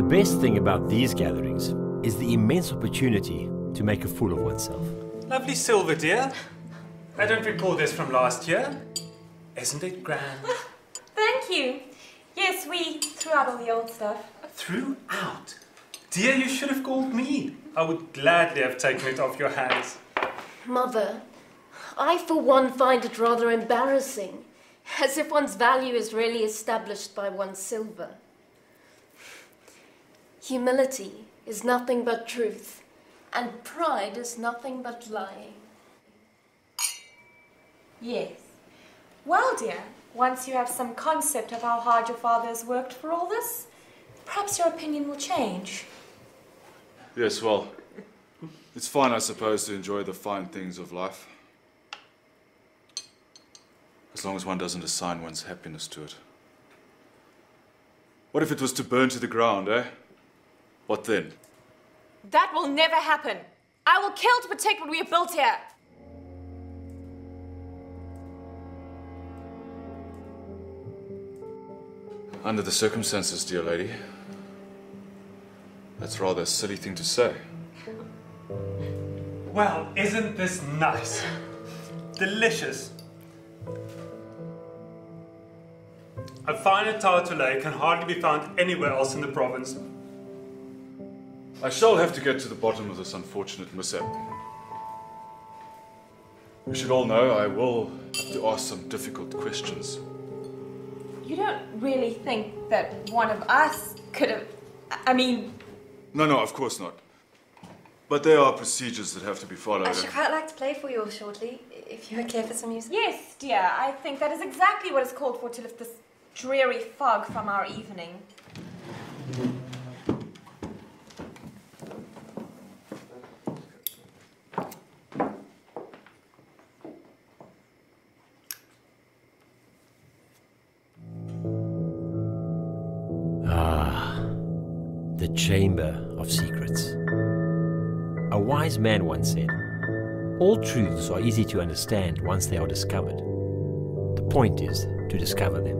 best thing about these gatherings is the immense opportunity to make a fool of oneself. Lovely silver, dear. I don't recall this from last year. Isn't it grand? Thank you. Yes, we threw out all the old stuff. Threw out? Dear, you should have called me. I would gladly have taken it off your hands. Mother, I for one find it rather embarrassing, as if one's value is really established by one's silver. Humility is nothing but truth, and pride is nothing but lying. Yes. Well, dear, once you have some concept of how hard your father has worked for all this, perhaps your opinion will change. Yes, well, it's fine, I suppose, to enjoy the fine things of life. As long as one doesn't assign one's happiness to it. What if it was to burn to the ground, eh? What then? That will never happen. I will kill to protect what we have built here. Under the circumstances, dear lady, that's rather a silly thing to say. Well, isn't this nice? Delicious. A finer tartlet can hardly be found anywhere else in the province. I shall have to get to the bottom of this unfortunate mishap. You should all know I will have to ask some difficult questions. You don't really think that one of us could have... I mean... No, of course not. But there are procedures that have to be followed. I should quite like to play for you all shortly, if you care for some music. Yes, dear, I think that is exactly what is called for to lift this dreary fog from our evening. The Chamber of Secrets. A wise man once said, all truths are easy to understand once they are discovered. The point is to discover them.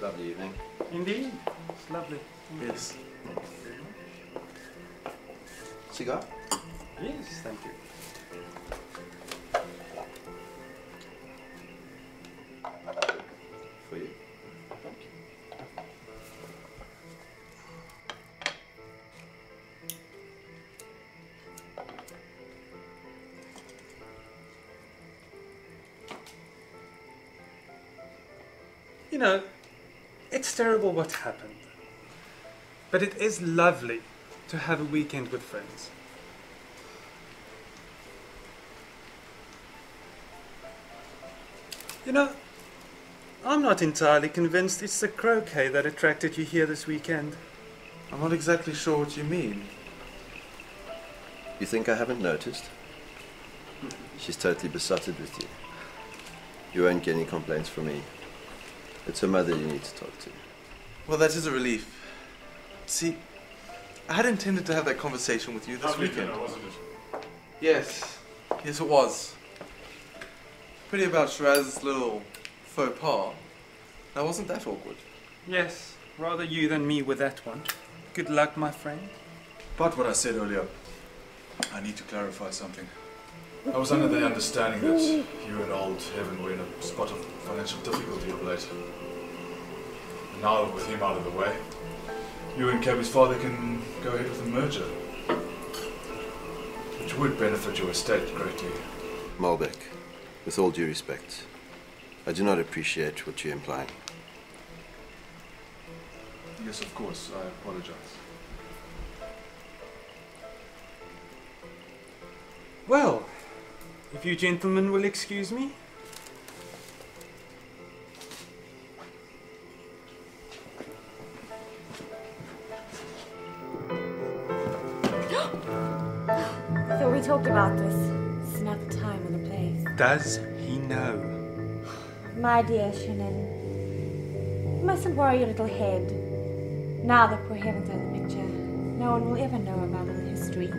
Lovely evening. Indeed. It's lovely. Yes. Cigar? Yes, thank you. For you. You know, it's terrible what happened. But it is lovely to have a weekend with friends. You know, I'm not entirely convinced it's the croquet that attracted you here this weekend. I'm not exactly sure what you mean. You think I haven't noticed? She's totally besotted with you. You won't get any complaints from me. It's her mother you need to talk to. Well, that is a relief. See, I had intended to have that conversation with you this weekend. Wasn't it? Yes, it was. Pretty about Shiraz's little faux pas. Now, wasn't that awkward? Yes, rather you than me with that one. Good luck, my friend. But what I said earlier, I need to clarify something. I was under the understanding that you and old Heaven were in a spot of financial difficulty of late. And now, with him out of the way, you and Cabby's father can go ahead with the merger, which would benefit your estate greatly. Malbec, with all due respect, I do not appreciate what you're implying. Yes, of course. I apologize. Well, if you gentlemen will excuse me. So we talked about this. It's not the time or the place. Does he know? My dear Shannon, you mustn't worry your little head. Now that poor Heaven's out of the picture, no one will ever know about the history.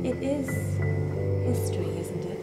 It is history, isn't it?